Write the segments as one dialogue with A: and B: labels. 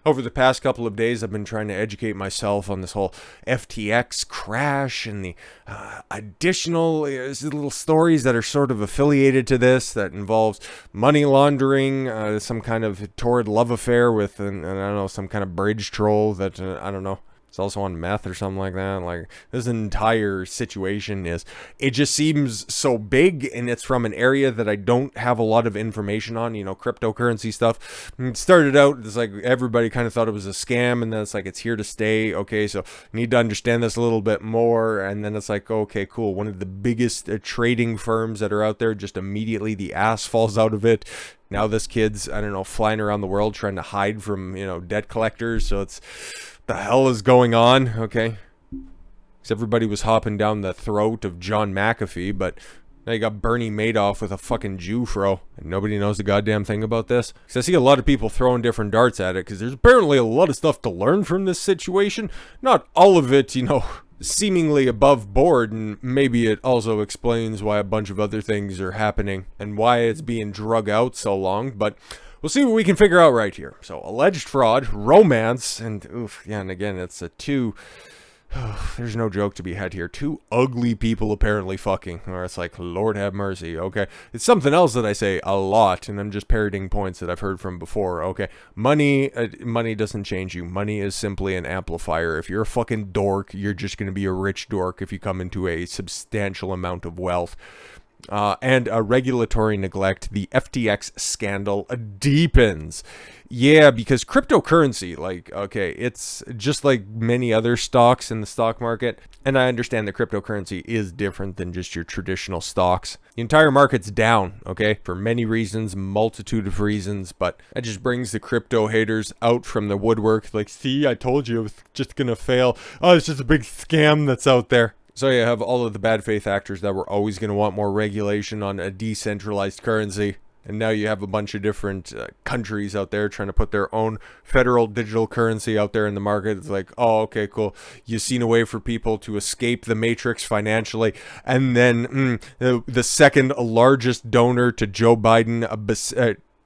A: Over the past couple of days, I've been trying to educate myself on this whole FTX crash and the additional little stories that are sort of affiliated to this that involves money laundering, some kind of torrid love affair with, I don't know, some kind of bridge troll that, I don't know. It's also on meth or something like that. Like, this entire situation it just seems so big, and it's from an area that I don't have a lot of information on, cryptocurrency stuff. It started out, it's like everybody kind of thought it was a scam, and then it's like, it's here to stay. Okay, so need to understand this a little bit more. And then it's like, okay, cool. One of the biggest trading firms that are out there, just immediately the ass falls out of it. Now this kid's, I don't know, flying around the world trying to hide from, debt collectors. So it's, the hell is going on? Okay, because everybody was hopping down the throat of John McAfee, but now you got Bernie Madoff with a fucking Jew fro, and nobody knows the goddamn thing about this. Because I see a lot of people throwing different darts at it, because there's apparently a lot of stuff to learn from this situation. Not all of it, seemingly above board, and maybe it also explains why a bunch of other things are happening and why it's being drug out so long, but we'll see what we can figure out right here. So, alleged fraud, romance, and and again, it's there's no joke to be had here. Two ugly people apparently fucking, or it's like, Lord have mercy, okay? It's something else that I say a lot, and I'm just parroting points that I've heard from before, okay? Money doesn't change you. Money is simply an amplifier. If you're a fucking dork, you're just going to be a rich dork if you come into a substantial amount of wealth. And regulatory neglect, the FTX scandal deepens. Yeah, because cryptocurrency, it's just like many other stocks in the stock market. And I understand that cryptocurrency is different than just your traditional stocks. The entire market's down, okay, for many reasons, multitude of reasons, but that just brings the crypto haters out from the woodwork. Like, see, I told you it was just gonna fail. Oh, it's just a big scam that's out there. So you have all of the bad faith actors that were always going to want more regulation on a decentralized currency. And now you have a bunch of different countries out there trying to put their own federal digital currency out there in the market. It's like, oh, okay, cool. You've seen a way for people to escape the matrix financially. And then the second largest donor to Joe Biden,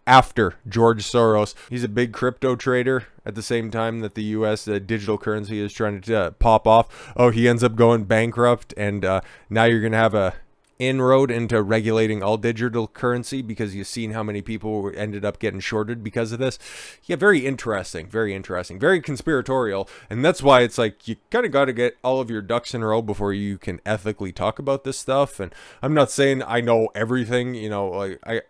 A: after George Soros. He's a big crypto trader at the same time that the U.S. Digital currency is trying to pop off. Oh, he ends up going bankrupt, and now you're going to have a inroad into regulating all digital currency because you've seen how many people ended up getting shorted because of this. Yeah, very interesting, very conspiratorial, and that's why it's like you kind of got to get all of your ducks in a row before you can ethically talk about this stuff. And I'm not saying I know everything, I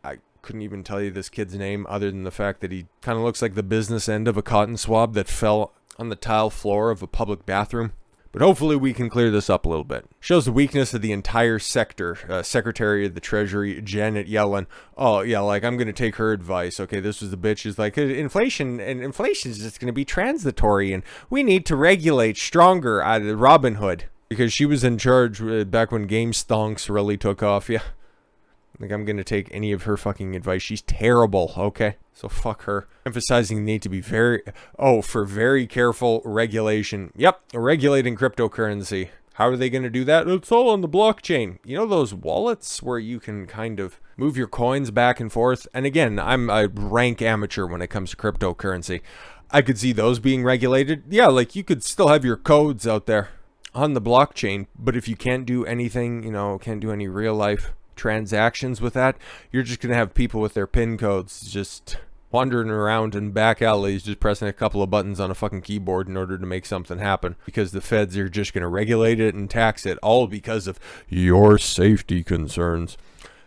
A: couldn't even tell you this kid's name other than the fact that he kind of looks like the business end of a cotton swab that fell on the tile floor of a public bathroom. But hopefully we can clear this up a little bit. Shows the weakness of the entire sector. Secretary of the Treasury, Janet Yellen. Oh, yeah, I'm going to take her advice. Okay, this was the bitch who's like, inflation is just going to be transitory, and we need to regulate stronger out of Robin Hood. Because she was in charge back when game stonks really took off, yeah. I'm going to take any of her fucking advice. She's terrible, okay? So fuck her. Emphasizing the need to be very careful regulation. Yep, regulating cryptocurrency. How are they going to do that? It's all on the blockchain. You know those wallets where you can kind of move your coins back and forth? And again, I'm a rank amateur when it comes to cryptocurrency. I could see those being regulated. Yeah, you could still have your codes out there on the blockchain, but if you can't do anything, can't do any real life transactions with that, you're just gonna have people with their PIN codes just wandering around in back alleys just pressing a couple of buttons on a fucking keyboard in order to make something happen, because the feds are just gonna regulate it and tax it, all because of your safety concerns.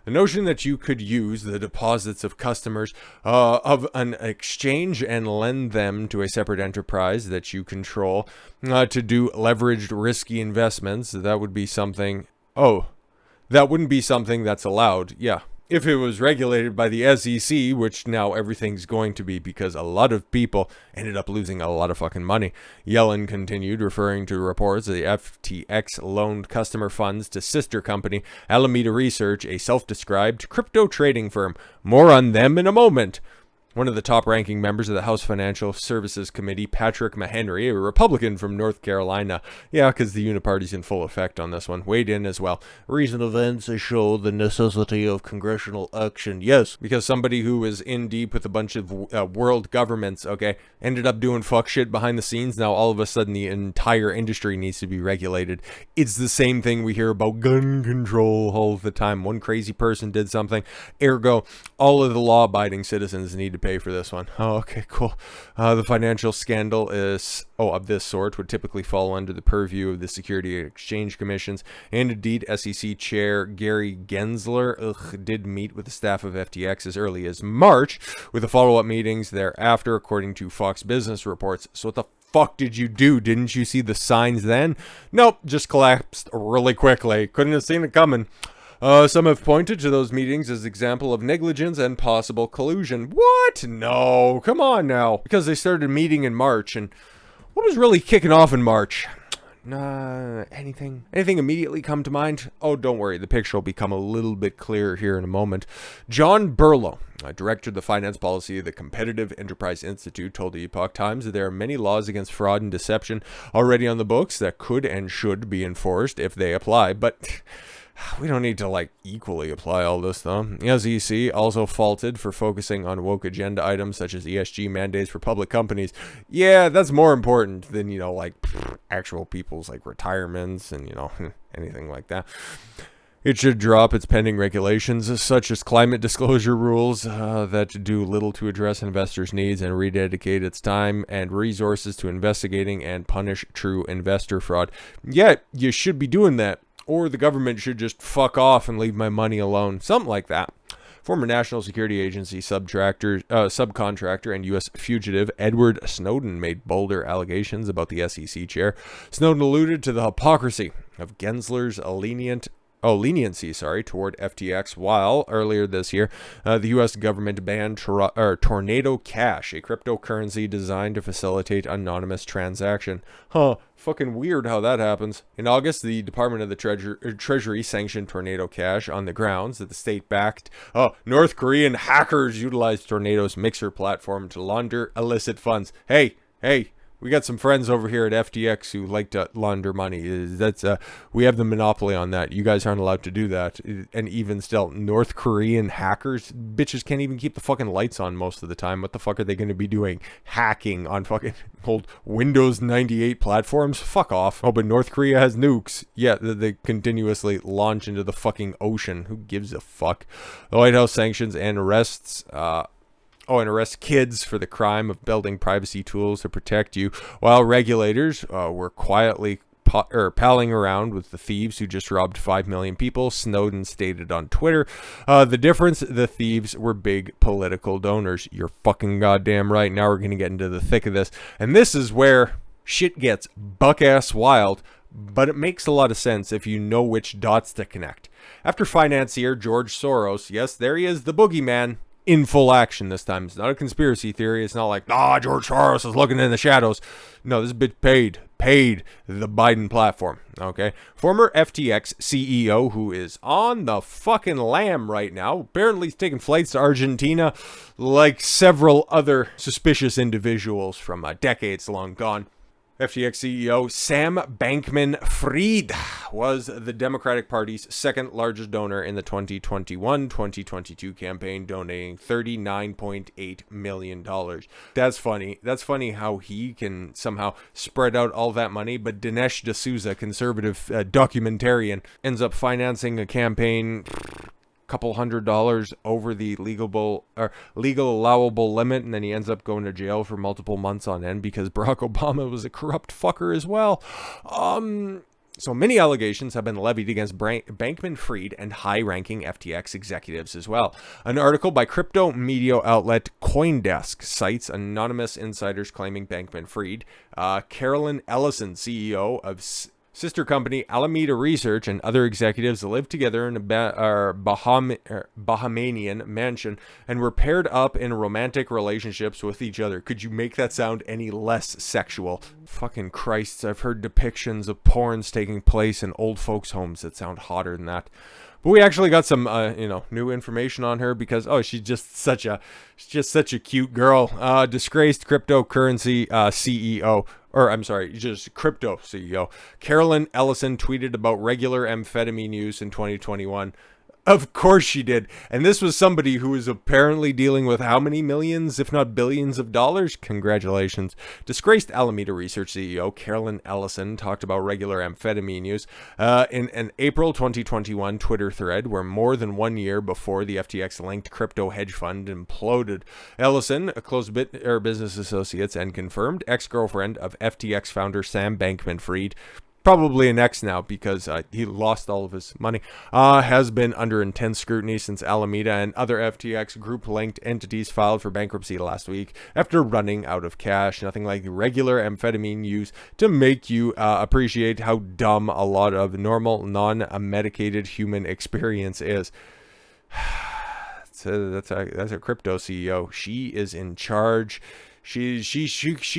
A: The notion that you could use the deposits of customers of an exchange and lend them to a separate enterprise that you control to do leveraged risky investments, that would be something. That wouldn't be something that's allowed, yeah. If it was regulated by the SEC, which now everything's going to be because a lot of people ended up losing a lot of fucking money. Yellen continued, referring to reports that the FTX loaned customer funds to sister company Alameda Research, a self-described crypto trading firm. More on them in a moment. One of the top-ranking members of the House Financial Services Committee, Patrick Mahenry, a Republican from North Carolina, yeah, because the uniparty's in full effect on this one, weighed in as well. Recent events show the necessity of congressional action. Yes, because somebody who was in deep with a bunch of world governments, okay, ended up doing fuck shit behind the scenes. Now all of a sudden the entire industry needs to be regulated. It's the same thing we hear about gun control all the time. One crazy person did something, ergo all of the law-abiding citizens need to pay for this one. Oh, okay, cool. The financial scandal of this sort would typically fall under the purview of the Security and Exchange Commissions, and indeed SEC Chair Gary Gensler did meet with the staff of FTX as early as March, with the follow-up meetings thereafter, according to Fox Business reports. So what the fuck did you do? Didn't you see the signs then? Nope, just collapsed really quickly. Couldn't have seen it coming. Some have pointed to those meetings as example of negligence and possible collusion. What? No, come on now. Because they started meeting in March, and what was really kicking off in March? Anything immediately come to mind? Oh, don't worry, the picture will become a little bit clearer here in a moment. John Burlow, director of the finance policy of the Competitive Enterprise Institute, told the Epoch Times that there are many laws against fraud and deception already on the books that could and should be enforced if they apply, but we don't need to, equally apply all this, though. The SEC also faulted for focusing on woke agenda items such as ESG mandates for public companies. Yeah, that's more important than, actual people's, retirements and, anything like that. It should drop its pending regulations, such as climate disclosure rules that do little to address investors' needs, and rededicate its time and resources to investigating and punish true investor fraud. Yeah, you should be doing that. Or the government should just fuck off and leave my money alone. Something like that. Former National Security Agency subcontractor and U.S. fugitive Edward Snowden made bolder allegations about the SEC chair. Snowden alluded to the hypocrisy of Gensler's leniency toward FTX, while earlier this year, the U.S. government banned Tornado Cash, a cryptocurrency designed to facilitate anonymous transaction. Fucking weird how that happens. In August, the Department of the Treasury sanctioned Tornado Cash on the grounds that the state-backed North Korean hackers utilized Tornado's Mixer platform to launder illicit funds. Hey, we got some friends over here at FTX who like to launder money. We have the monopoly on that. You guys aren't allowed to do that. And even still, North Korean hackers, bitches can't even keep the fucking lights on most of the time. What the fuck are they going to be doing? Hacking on fucking old Windows 98 platforms? Fuck off. Oh, but North Korea has nukes. Yeah, they continuously launch into the fucking ocean. Who gives a fuck? The White House sanctions and arrests kids for the crime of building privacy tools to protect you, while regulators were quietly palling around with the thieves who just robbed 5 million people. Snowden stated on Twitter, the difference, the thieves were big political donors. You're fucking goddamn right. Now we're going to get into the thick of this. And this is where shit gets buck-ass wild, but it makes a lot of sense if you know which dots to connect. After financier George Soros, yes, there he is, the boogeyman, in full action this time. It's not a conspiracy theory. It's not like, George Soros is looking in the shadows. No, this bitch paid the Biden platform, okay? Former FTX CEO who is on the fucking lam right now. Apparently he's taking flights to Argentina like several other suspicious individuals from decades long gone. FTX CEO Sam Bankman-Fried was the Democratic Party's second largest donor in the 2021-2022 campaign, donating $39.8 million. That's funny. That's funny how he can somehow spread out all that money, but Dinesh D'Souza, conservative documentarian, ends up financing a campaign couple $100 over the legal allowable limit, and then he ends up going to jail for multiple months on end because Barack Obama was a corrupt fucker as well. So many allegations have been levied against Bankman-Fried and high-ranking FTX executives as well. An article by crypto media outlet CoinDesk cites anonymous insiders claiming Bankman-Fried, Carolyn Ellison, CEO of sister company Alameda Research, and other executives lived together in a Bahamian mansion and were paired up in romantic relationships with each other. Could you make that sound any less sexual? Fucking Christ, I've heard depictions of porns taking place in old folks' homes that sound hotter than that. But we actually got some, new information on her because she's just such a cute girl. Disgraced cryptocurrency CEO. Or, I'm sorry, just crypto CEO. Carolyn Ellison tweeted about regular amphetamine use in 2021. Of course she did. And this was somebody who was apparently dealing with how many millions, if not billions of dollars? Congratulations. Disgraced Alameda Research CEO Carolyn Ellison talked about regular amphetamine use in an April 2021 Twitter thread where more than 1 year before the FTX-linked crypto hedge fund imploded. Ellison, a close business associates and confirmed ex-girlfriend of FTX founder Sam Bankman-Fried, probably an ex now because he lost all of his money, has been under intense scrutiny since Alameda and other FTX group-linked entities filed for bankruptcy last week after running out of cash. Nothing like regular amphetamine use to make you appreciate how dumb a lot of normal, non-medicated human experience is. That's a crypto CEO. She is in charge. She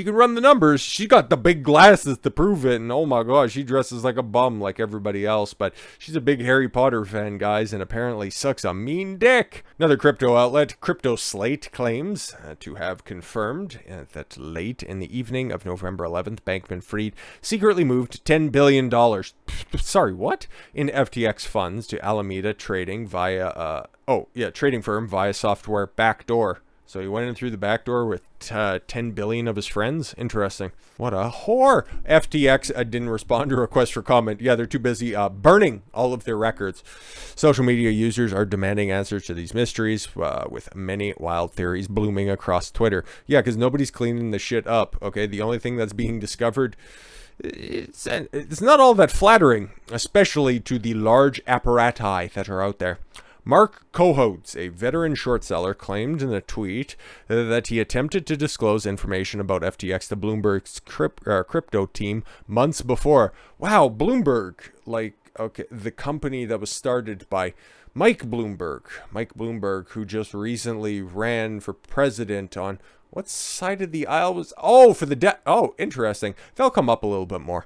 A: can run the numbers. She got the big glasses to prove it, and oh my god, she dresses like a bum like everybody else, but she's a big Harry Potter fan, guys, and apparently sucks a mean dick. Another crypto outlet, Crypto Slate, claims to have confirmed that late in the evening of November 11th, Bankman-Fried secretly moved $10 billion, sorry, what? In FTX funds to Alameda trading via, trading firm via software backdoor. So he went in through the back door with 10 billion of his friends. Interesting. What a whore. FTX didn't respond to requests for comment. Yeah, they're too busy burning all of their records. Social media users are demanding answers to these mysteries with many wild theories blooming across Twitter. Yeah, because nobody's cleaning the shit up, okay? The only thing that's being discovered, it's not all that flattering, especially to the large apparati that are out there. Mark Cohodes, a veteran short seller, claimed in a tweet that he attempted to disclose information about FTX to Bloomberg's crypto team months before. Wow, Bloomberg, the company that was started by Mike Bloomberg, who just recently ran for president on what side of the aisle was? Oh, for the debt. Oh, interesting. They'll come up a little bit more.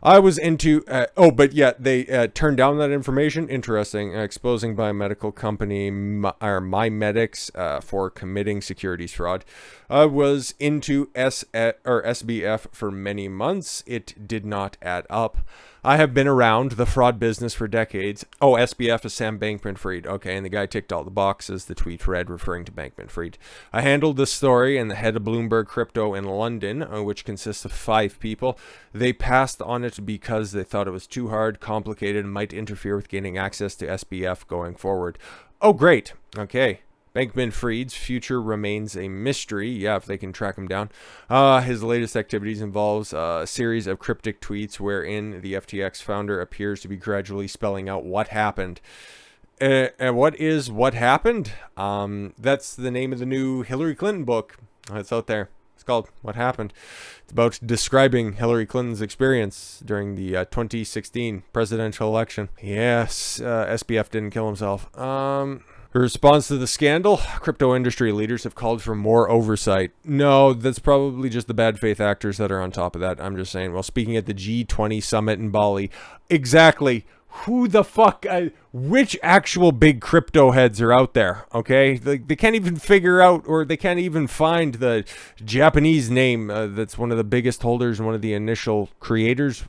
A: I was into, but yet they turned down that information. Interesting. Exposing biomedical company MyMedics for committing securities fraud. I was into SBF for many months. It did not add up. I have been around the fraud business for decades. Oh, SBF is Sam Bankman-Fried. Okay, and the guy ticked all the boxes, the tweet read, referring to Bankman-Fried. I handled this story and the head of Bloomberg Crypto in London, which consists of 5 people. They passed on it because they thought it was too hard, complicated, and might interfere with gaining access to SBF going forward. Oh, great. Okay. Bankman-Fried's future remains a mystery. Yeah, if they can track him down. His latest activities involves a series of cryptic tweets wherein the FTX founder appears to be gradually spelling out what happened. And what is what happened? That's the name of the new Hillary Clinton book that's out there. It's called What Happened. It's about describing Hillary Clinton's experience during the 2016 presidential election. Yes, SBF didn't kill himself. In response to the scandal, crypto industry leaders have called for more oversight. No, that's probably just the bad faith actors that are on top of that. I'm just saying. Well, speaking at the G20 summit in Bali, exactly who the fuck, which actual big crypto heads are out there, okay? They can't even figure out, or they can't even find the Japanese name that's one of the biggest holders and one of the initial creators.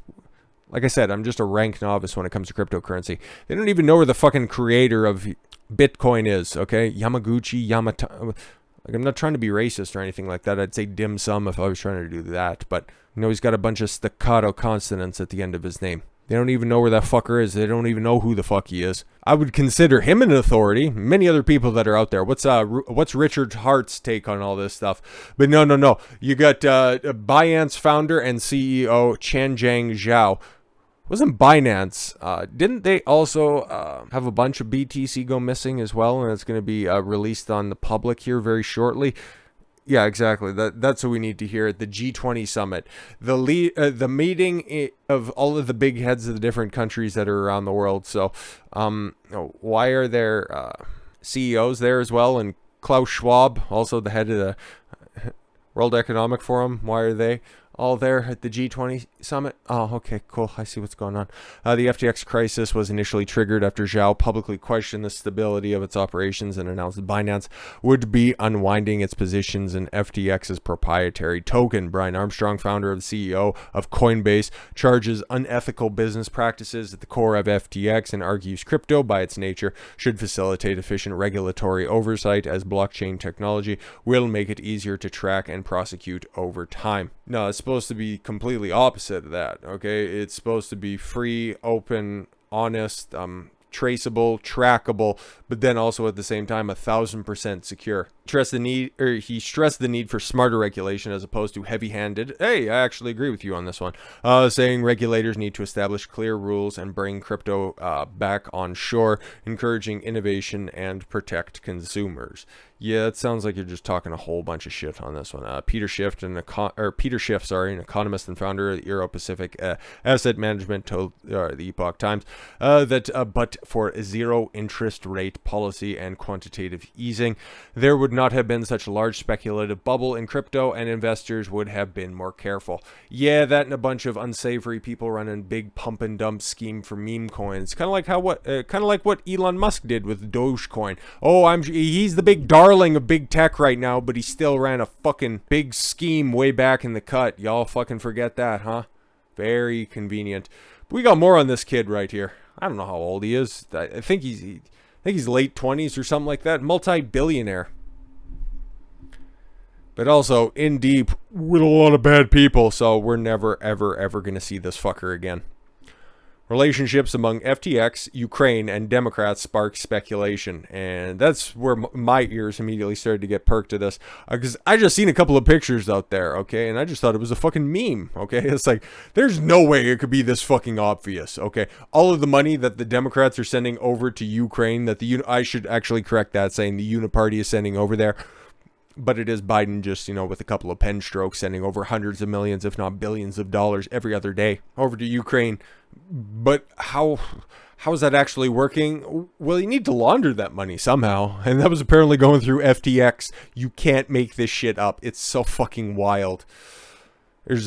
A: Like I said, I'm just a rank novice when it comes to cryptocurrency. They don't even know where the fucking creator of Bitcoin is, okay? Yamaguchi. Like, I'm not trying to be racist or anything like that. I'd say dim sum if I was trying to do that. But, he's got a bunch of staccato consonants at the end of his name. They don't even know where that fucker is. They don't even know who the fuck he is. I would consider him an authority. Many other people that are out there. What's Richard Hart's take on all this stuff? But no. You got Binance founder and CEO Chanjang Zhao. Wasn't Binance, didn't they also have a bunch of BTC go missing as well, and it's going to be released on the public here very shortly? Yeah, exactly. That's what we need to hear at the G20 summit. The meeting of all of the big heads of the different countries that are around the world. So why are there CEOs there as well? And Klaus Schwab, also the head of the World Economic Forum, why are they all there at the G20 summit? Oh, okay, cool. I see what's going on. The FTX crisis was initially triggered after Zhao publicly questioned the stability of its operations and announced that Binance would be unwinding its positions in FTX's proprietary token. Brian Armstrong, founder and CEO of Coinbase, charges unethical business practices at the core of FTX and argues crypto, by its nature, should facilitate efficient regulatory oversight, as blockchain technology will make it easier to track and prosecute over time. No, it's supposed to be completely opposite of that, okay? It's supposed to be free, open, honest, traceable, trackable, but then also at the same time 1,000% secure. He stressed the need for smarter regulation as opposed to heavy-handed. Hey, I actually agree with you on this one. Saying regulators need to establish clear rules and bring crypto back on shore, encouraging innovation and protect consumers. Yeah, it sounds like you're just talking a whole bunch of shit on this one. Peter Schiff, an economist and founder of the Euro-Pacific Asset Management, told the Epoch Times that but for zero interest rate policy and quantitative easing, there would not have been such a large speculative bubble in crypto, and investors would have been more careful. Yeah, that and a bunch of unsavory people running big pump and dump scheme for meme coins, kind of like what Elon Musk did with Dogecoin. Oh, he's the big darling of big tech right now, but he still ran a fucking big scheme way back in the cut. Y'all fucking forget that, huh? Very convenient. But we got more on this kid right here. I don't know how old he is. I think he's late 20s or something like that. Multi-billionaire. But also in deep with a lot of bad people, so we're never, ever, ever going to see this fucker again. Relationships among FTX, Ukraine, and Democrats spark speculation. And that's where my ears immediately started to get perked to this. Because I just seen a couple of pictures out there, okay? And I just thought it was a fucking meme, okay? It's like, there's no way it could be this fucking obvious, okay? All of the money that the Democrats are sending over to Ukraine, that I should actually correct that, saying the Uniparty is sending over there. But it is Biden just, with a couple of pen strokes sending over hundreds of millions, if not billions of dollars every other day over to Ukraine. But how is that actually working? Well, you need to launder that money somehow. And that was apparently going through FTX. You can't make this shit up. It's so fucking wild. There's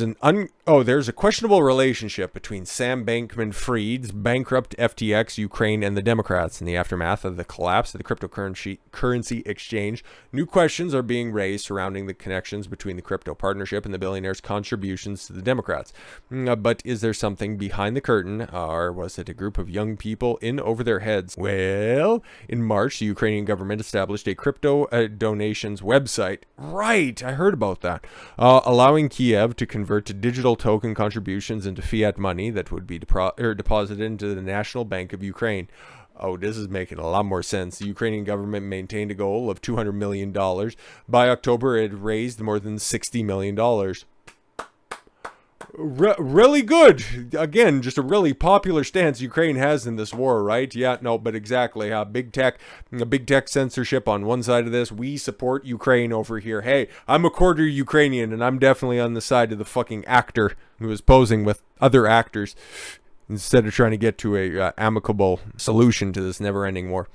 A: a questionable relationship between Sam Bankman-Fried's bankrupt FTX, Ukraine, and the Democrats in the aftermath of the collapse of the cryptocurrency exchange. New questions are being raised surrounding the connections between the crypto partnership and the billionaire's contributions to the Democrats. But is there something behind the curtain, or was it a group of young people in over their heads? Well, in March, the Ukrainian government established a crypto donations website. Right, I heard about that. Allowing Kiev to convert to digital token contributions into fiat money that would be deposited into the National Bank of Ukraine. Oh, this is making a lot more sense. The Ukrainian government maintained a goal of $200 million. By October, it had raised more than $60 million. Really good. Again, just a really popular stance Ukraine has in this war, right? Yeah, no, but exactly. Big tech censorship on one side of this. We support Ukraine over here. Hey, I'm a quarter Ukrainian, and I'm definitely on the side of the fucking actor who is posing with other actors instead of trying to get to a amicable solution to this never-ending war.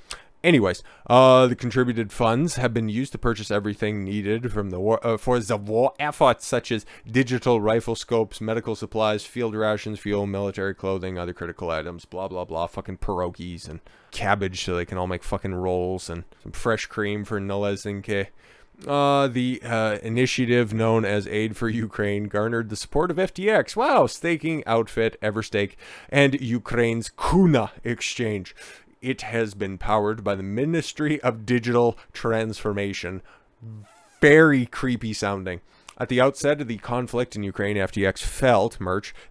A: Anyways, the contributed funds have been used to purchase everything needed from the war for the war efforts, such as digital rifle scopes, medical supplies, field rations, fuel, military clothing, other critical items, blah, blah, blah, fucking pierogies and cabbage so they can all make fucking rolls, and some fresh cream for Ellison. The initiative known as Aid for Ukraine garnered the support of FTX, wow, staking outfit Everstake, and Ukraine's Kuna exchange. It has been powered by the Ministry of Digital Transformation. Very creepy sounding. At the outset of the conflict in Ukraine, FTX felt,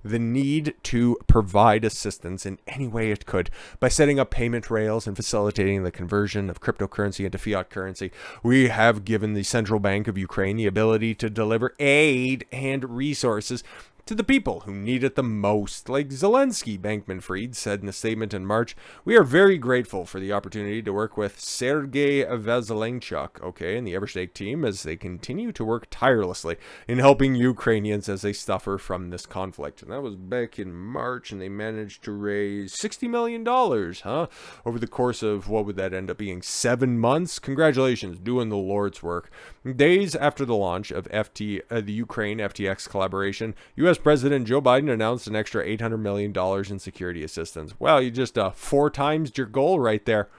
A: the need to provide assistance in any way it could by setting up payment rails and facilitating the conversion of cryptocurrency into fiat currency. We have given the Central Bank of Ukraine the ability to deliver aid and resources to the people who need it the most. Like Zelensky, Bankman-Fried said in a statement in March, we are very grateful for the opportunity to work with Sergei Vazelenchuk, and the Everstake team as they continue to work tirelessly in helping Ukrainians as they suffer from this conflict. And that was back in March, and they managed to raise $60 million, over the course of, what would that end up being, 7 months? Congratulations, doing the Lord's work. Days after the launch of the Ukraine FTX collaboration, U.S. President Joe Biden announced an extra $800 million in security assistance. Well, you just 4 times your goal right there.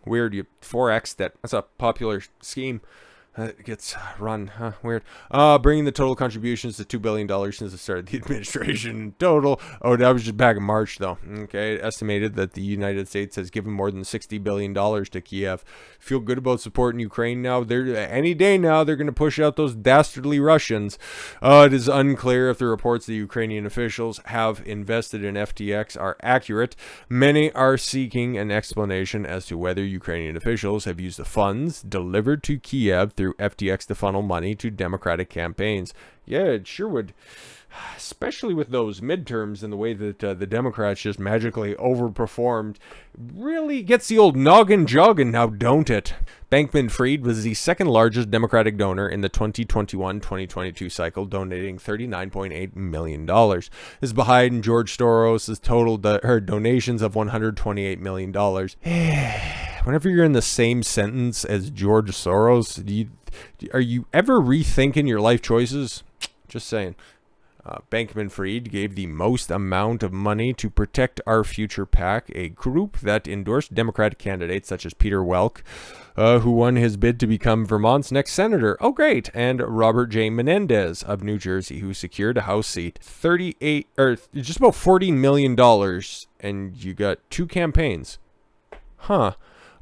A: Weird, you 4x'd it. That's a popular scheme. It gets run, weird. Bringing the total contributions to $2 billion since the start of the administration. Total. Oh, that was just back in March, though. Okay, estimated that the United States has given more than $60 billion to Kiev. Feel good about supporting Ukraine now. Any day now, they're going to push out those dastardly Russians. It is unclear if the reports the Ukrainian officials have invested in FTX are accurate. Many are seeking an explanation as to whether Ukrainian officials have used the funds delivered to Kiev through FTX to funnel money to Democratic campaigns. Yeah, it sure would, especially with those midterms and the way that the Democrats just magically overperformed. Really gets the old noggin jogging now, don't it? Bankman-Fried was the second largest Democratic donor in the 2021-2022 cycle, donating $39.8 million. This is behind George Soros' total donations of $128 million. Whenever you're in the same sentence as George Soros, are you ever rethinking your life choices? Just saying. Bankman-Fried gave the most amount of money to Protect Our Future PAC, a group that endorsed Democratic candidates such as Peter Welk, who won his bid to become Vermont's next senator. Oh, great. And Robert J. Menendez of New Jersey, who secured a House seat. Just about $40 million, and you got 2 campaigns.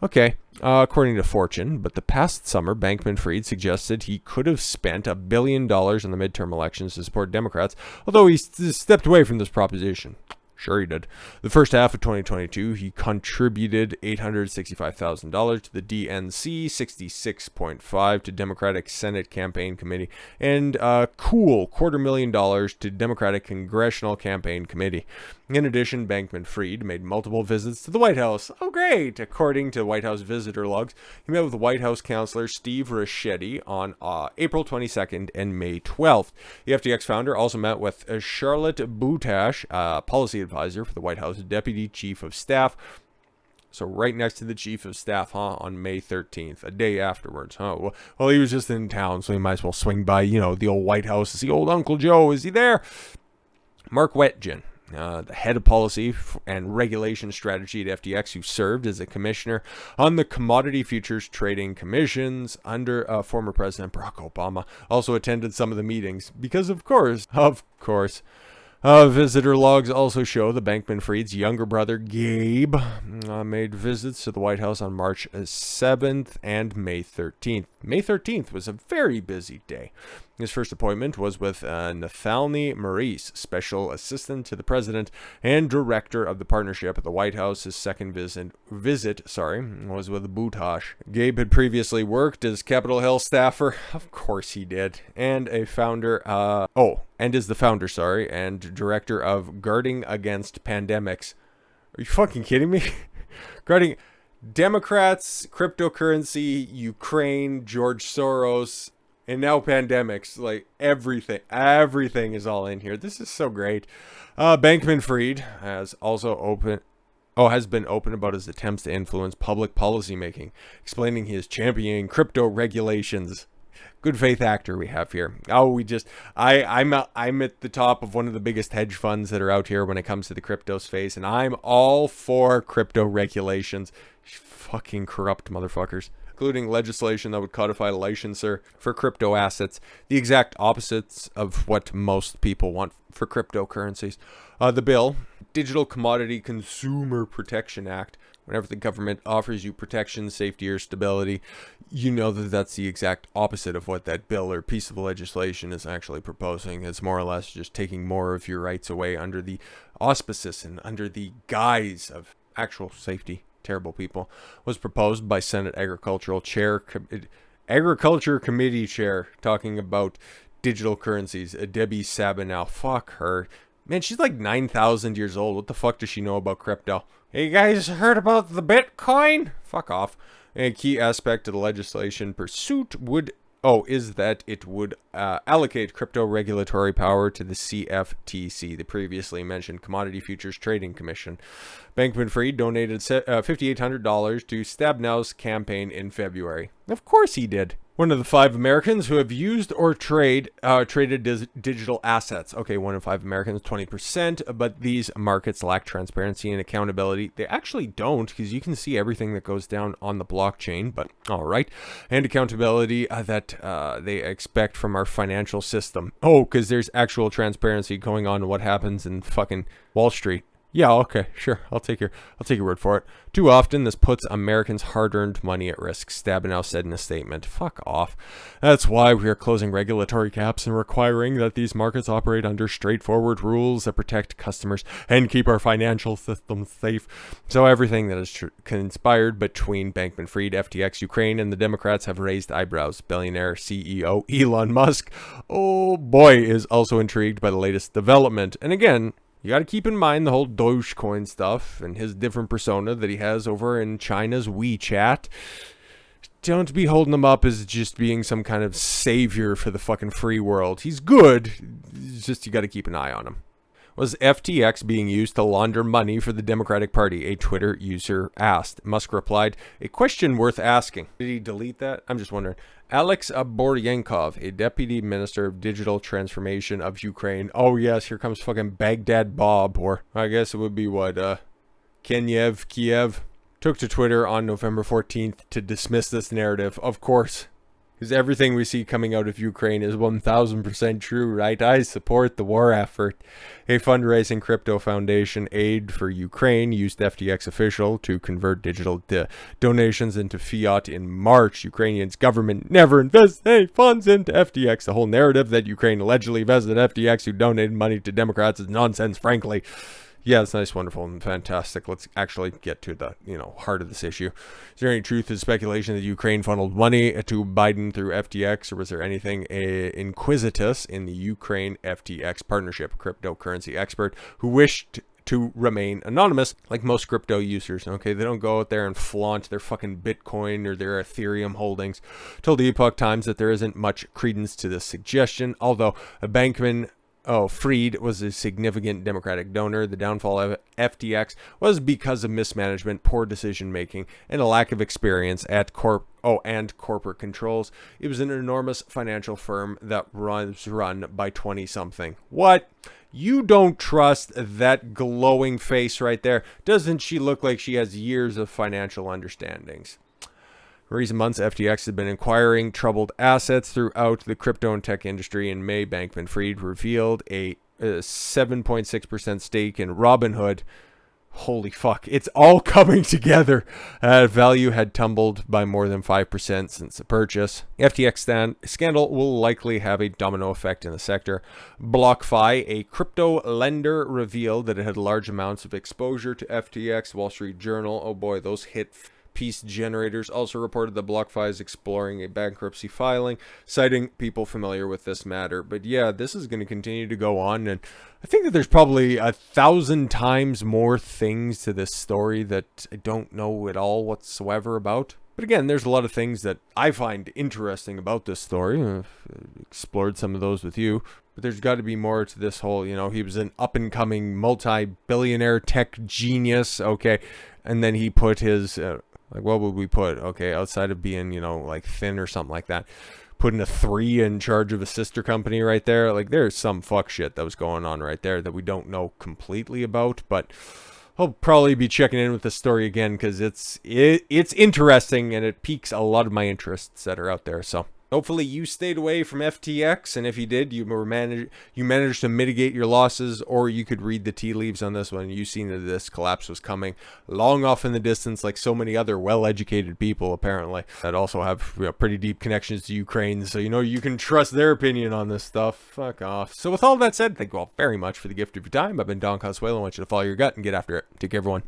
A: Okay, according to Fortune, but the past summer, Bankman-Fried suggested he could have spent $1 billion on the midterm elections to support Democrats, although he stepped away from this proposition. Sure he did. The first half of 2022, he contributed $865,000 to the DNC, $66.5 to Democratic Senate Campaign Committee, and cool $250,000 to Democratic Congressional Campaign Committee. In addition, Bankman-Fried made multiple visits to the White House. Oh, great! According to White House visitor logs, he met with White House counselor Steve Ricchetti on April 22nd and May 12th. The FTX founder also met with Charlotte Boutash, policy advisor for the White House Deputy Chief of Staff. So right next to the Chief of Staff, on May 13th, a day afterwards, Well, he was just in town, so he might as well swing by, the old White House to see old Uncle Joe. Is he there? Mark Wetjen, the head of policy and regulation strategy at FTX, who served as a commissioner on the Commodity Futures Trading Commissions under former President Barack Obama, also attended some of the meetings because, of course, visitor logs also show the Bankman-Fried's younger brother, Gabe, made visits to the White House on March 7th and May 13th. May 13th was a very busy day. His first appointment was with Nathaniel Maurice, Special Assistant to the President and Director of the Partnership at the White House. His second visit was with Boutash. Gabe had previously worked as Capitol Hill staffer. Of course he did. And is the founder, and Director of Guarding Against Pandemics. Are you fucking kidding me? Guarding Democrats, cryptocurrency, Ukraine, George Soros, and now pandemics. Like everything is all in here. This is so great. Bankman-Fried has been open about his attempts to influence public policy making, explaining he is championing crypto regulations. Good faith actor we have here. I'm at the top of one of the biggest hedge funds that are out here when it comes to the crypto space, and I'm all for crypto regulations. Fucking corrupt motherfuckers. Including legislation that would codify a licensor for crypto assets, the exact opposites of what most people want for cryptocurrencies. The bill, Digital Commodity Consumer Protection Act. Whenever the government offers you protection, safety, or stability, you know that that's the exact opposite of what that bill or piece of legislation is actually proposing. It's more or less just taking more of your rights away under the auspices and under the guise of actual safety. Terrible people. Was proposed by Senate Agriculture Committee Chair, talking about digital currencies. Debbie Sabinow. Fuck her. Man, she's like 9,000 years old. What the fuck does she know about crypto? Hey, you guys heard about the Bitcoin? Fuck off. A key aspect of the legislation pursuit is that it would allocate crypto regulatory power to the CFTC, the previously mentioned Commodity Futures Trading Commission. Bankman-Fried donated $5,800 to Stabnow's campaign in February. Of course he did. One of the 5 Americans who have used or traded digital assets. Okay, 1 in 5 Americans, 20%, but these markets lack transparency and accountability. They actually don't, because you can see everything that goes down on the blockchain, but all right. And accountability that they expect from our financial system. Oh, because there's actual transparency going on in what happens in fucking Wall Street. Yeah, okay, sure. I'll take your word for it. Too often, this puts Americans' hard-earned money at risk, Stabenow said in a statement. Fuck off. That's why we are closing regulatory gaps and requiring that these markets operate under straightforward rules that protect customers and keep our financial system safe. So everything that is conspired between Bankman-Fried, FTX, Ukraine, and the Democrats have raised eyebrows. Billionaire CEO Elon Musk, oh boy, is also intrigued by the latest development. And again, you got to keep in mind the whole Dogecoin stuff and his different persona that he has over in China's WeChat. Don't be holding him up as just being some kind of savior for the fucking free world. He's good. It's just you got to keep an eye on him. Was FTX being used to launder money for the Democratic Party? A Twitter user asked. Musk replied, a question worth asking. Did he delete that? I'm just wondering. Alex Boryenkov, a deputy minister of digital transformation of Ukraine. Oh yes, here comes fucking Baghdad Bob, or I guess it would be what, Kiev, took to Twitter on November 14th to dismiss this narrative. Of course. Because everything we see coming out of Ukraine is 1000% true, right? I support the war effort. A fundraising crypto foundation, Aid for Ukraine, used FTX official to convert digital donations into fiat in March. Ukrainian's government never invests any funds into FTX. The whole narrative that Ukraine allegedly invested in FTX who donated money to Democrats is nonsense, frankly. Yeah, it's nice, wonderful, and fantastic. Let's actually get to the, heart of this issue. Is there any truth to the speculation that Ukraine funneled money to Biden through FTX, or was there anything inquisitous in the Ukraine FTX partnership? Cryptocurrency expert who wished to remain anonymous, like most crypto users. Okay, they don't go out there and flaunt their fucking Bitcoin or their Ethereum holdings. Told the Epoch Times that there isn't much credence to this suggestion, although Fried was a significant Democratic donor. The downfall of FTX was because of mismanagement, poor decision-making, and a lack of experience at corporate controls. It was an enormous financial firm that was run by 20-something. What? You don't trust that glowing face right there? Doesn't she look like she has years of financial understandings? In recent months, FTX has been acquiring troubled assets throughout the crypto and tech industry. In May, Bankman-Fried revealed a 7.6% stake in Robinhood. Holy fuck, it's all coming together. Value had tumbled by more than 5% since the purchase. FTX scandal will likely have a domino effect in the sector. BlockFi, a crypto lender, revealed that it had large amounts of exposure to FTX. Wall Street Journal, oh boy, those hit piece generators also reported that BlockFi is exploring a bankruptcy filing, citing people familiar with this matter. But yeah, this is going to continue to go on, and I think that there's probably 1,000 times more things to this story that I don't know at all whatsoever about. But again, there's a lot of things that I find interesting about this story. I've explored some of those with you. But there's got to be more to this whole, he was an up-and-coming multi-billionaire tech genius, okay, and then he put his... what would we put? Okay, outside of being, like thin or something like that, putting a 3 in charge of a sister company right there. Like, there's some fuck shit that was going on right there that we don't know completely about, but I'll probably be checking in with this story again because it's interesting and it piques a lot of my interests that are out there. So hopefully you stayed away from FTX, and if you did, you managed to mitigate your losses, or you could read the tea leaves on this one. You've seen that this collapse was coming long off in the distance, like so many other well-educated people, apparently, that also have pretty deep connections to Ukraine, so you can trust their opinion on this stuff. Fuck off. So with all that said, thank you all very much for the gift of your time. I've been Don Consuelo. I want you to follow your gut and get after it. Take care, everyone.